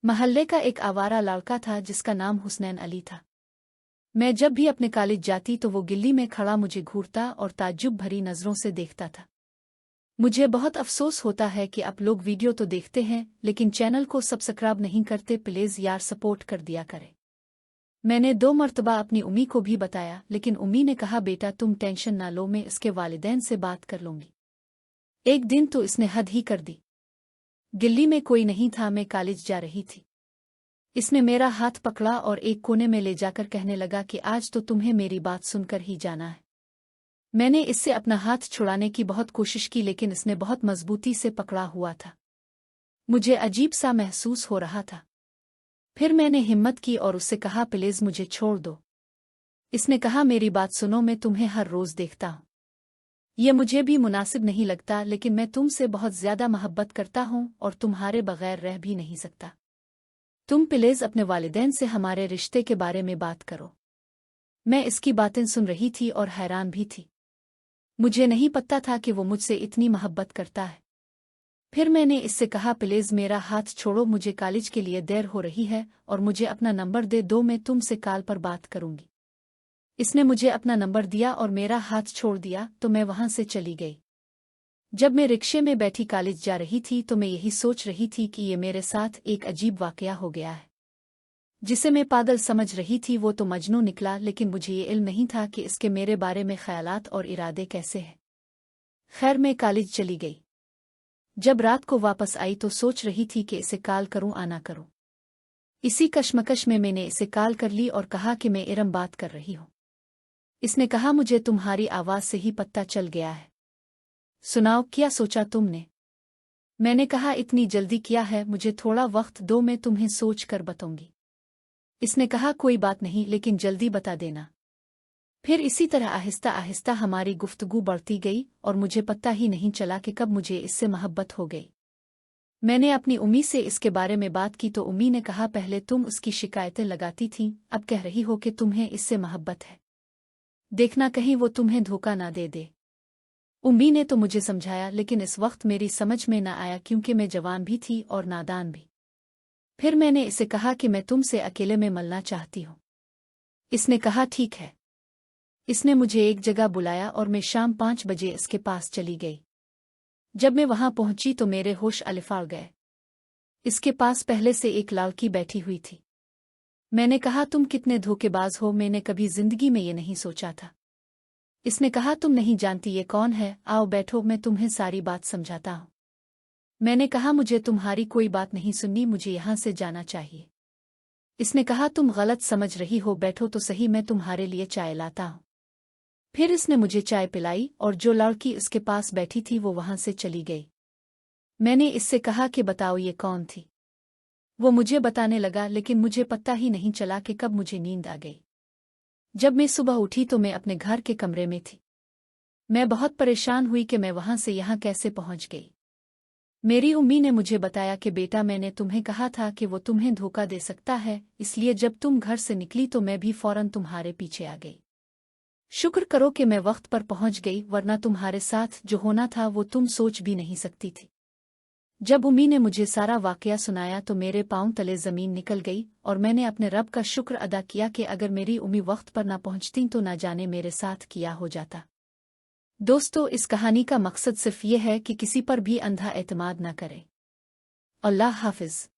महल्ले का एक आवारा लड़का था जिसका नाम हुसनैन अली था। मैं जब भी अपने कॉलेज जाती तो वो गिल्ली में खड़ा मुझे घूरता और ताज्जुब भरी नज़रों से देखता था। मुझे बहुत अफसोस होता है कि आप लोग वीडियो तो देखते हैं लेकिन चैनल को सब्सक्राइब नहीं करते। प्लीज़ यार सपोर्ट कर दिया करें। मैंने 2 मरतबा अपनी उम्मी को भी बताया लेकिन उम्मी ने कहा बेटा तुम टेंशन ना लो, मैं इसके वालिदैन से बात कर लूँगी। एक दिन तो इसने हद ही कर दी। गिल्ली में कोई नहीं था, मैं कॉलेज जा रही थी। इसने मेरा हाथ पकड़ा और एक कोने में ले जाकर कहने लगा कि आज तो तुम्हें मेरी बात सुनकर ही जाना है। मैंने इससे अपना हाथ छुड़ाने की बहुत कोशिश की लेकिन इसने बहुत मजबूती से पकड़ा हुआ था। मुझे अजीब सा महसूस हो रहा था। फिर मैंने हिम्मत की और उससे कहा प्लीज मुझे छोड़ दो। इसने कहा मेरी बात सुनो, मैं तुम्हें हर रोज देखता हूँ। ये मुझे भी मुनासिब नहीं लगता लेकिन मैं तुमसे बहुत ज्यादा मोहब्बत करता हूँ और तुम्हारे बगैर रह भी नहीं सकता। तुम प्लीज अपने वालिदैन से हमारे रिश्ते के बारे में बात करो। मैं इसकी बातें सुन रही थी और हैरान भी थी। मुझे नहीं पता था कि वो मुझसे इतनी मोहब्बत करता है। फिर मैंने इससे कहा प्लीज मेरा हाथ छोड़ो, मुझे कॉलेज के लिए देर हो रही है और मुझे अपना नंबर दे दो, मैं तुमसे कॉल पर बात करूंगी। इसने मुझे अपना नंबर दिया और मेरा हाथ छोड़ दिया तो मैं वहां से चली गई। जब मैं रिक्शे में बैठी कॉलेज जा रही थी तो मैं यही सोच रही थी कि ये मेरे साथ एक अजीब वाकया हो गया है। जिसे मैं पागल समझ रही थी वो तो मजनू निकला, लेकिन मुझे ये इल्म नहीं था कि इसके मेरे बारे में ख्यालात और इरादे कैसे हैं। खैर मैं कॉलेज चली गई। जब रात को वापस आई तो सोच रही थी कि इसे कॉल करूं आना करूं। इसी कश्मकश में मैंने इसे कॉल कर ली और कहा कि मैं इरम बात कर रही हूं। इसने कहा मुझे तुम्हारी आवाज से ही पता चल गया है। सुनाओ क्या सोचा तुमने? मैंने कहा इतनी जल्दी क्या है, मुझे थोड़ा वक्त दो, मैं तुम्हें सोच कर बताऊंगी। इसने कहा कोई बात नहीं लेकिन जल्दी बता देना। फिर इसी तरह आहिस्ता आहिस्ता हमारी गुफ्तगू बढ़ती गई और मुझे पता ही नहीं चला कि कब मुझे इससे मोहब्बत हो गई। मैंने अपनी उम्मी से इसके बारे में बात की तो उम्मी ने कहा पहले तुम उसकी शिकायतें लगाती थीं, अब कह रही हो कि तुम्हें इससे मोहब्बत है। देखना कहीं वो तुम्हें धोखा ना दे दे। उम्मी ने तो मुझे समझाया लेकिन इस वक्त मेरी समझ में ना आया क्योंकि मैं जवान भी थी और नादान भी। फिर मैंने इसे कहा कि मैं तुमसे अकेले में मिलना चाहती हूँ। इसने कहा ठीक है। इसने मुझे एक जगह बुलाया और मैं शाम 5 बजे इसके पास चली गई। जब मैं वहां पहुंची तो मेरे होश अलिफाड़ गए। इसके पास पहले से एक लड़की बैठी हुई थी। मैंने कहा तुम कितने धोखेबाज हो, मैंने कभी जिंदगी में ये नहीं सोचा था। इसने कहा तुम नहीं जानती ये कौन है, आओ बैठो मैं तुम्हें सारी बात समझाता हूँ। मैंने कहा मुझे तुम्हारी कोई बात नहीं सुननी, मुझे यहाँ से जाना चाहिए। इसने कहा तुम गलत समझ रही हो, बैठो तो सही, मैं तुम्हारे लिए चाय लाता हूँ। फिर इसने मुझे चाय पिलाई और जो लड़की इसके पास बैठी थी वो वहां से चली गई। मैंने इससे कहा कि बताओ ये कौन थी। वो मुझे बताने लगा लेकिन मुझे पता ही नहीं चला कि कब मुझे नींद आ गई। जब मैं सुबह उठी तो मैं अपने घर के कमरे में थी। मैं बहुत परेशान हुई कि मैं वहां से यहाँ कैसे पहुंच गई। मेरी उम्मी ने मुझे बताया कि बेटा मैंने तुम्हें कहा था कि वो तुम्हें धोखा दे सकता है, इसलिए जब तुम घर से निकली तो मैं भी फौरन तुम्हारे पीछे आ गई। शुक्र करो कि मैं वक्त पर पहुंच गई, वरना तुम्हारे साथ जो होना था वो तुम सोच भी नहीं सकती थी। जब उम्मी ने मुझे सारा वाकया सुनाया तो मेरे पांव तले जमीन निकल गई और मैंने अपने रब का शुक्र अदा किया कि अगर मेरी उम्मी वक्त पर ना पहुंचती तो ना जाने मेरे साथ क्या हो जाता। दोस्तों इस कहानी का मकसद सिर्फ ये है कि किसी पर भी अंधा एतमाद न करें। अल्लाह हाफिज।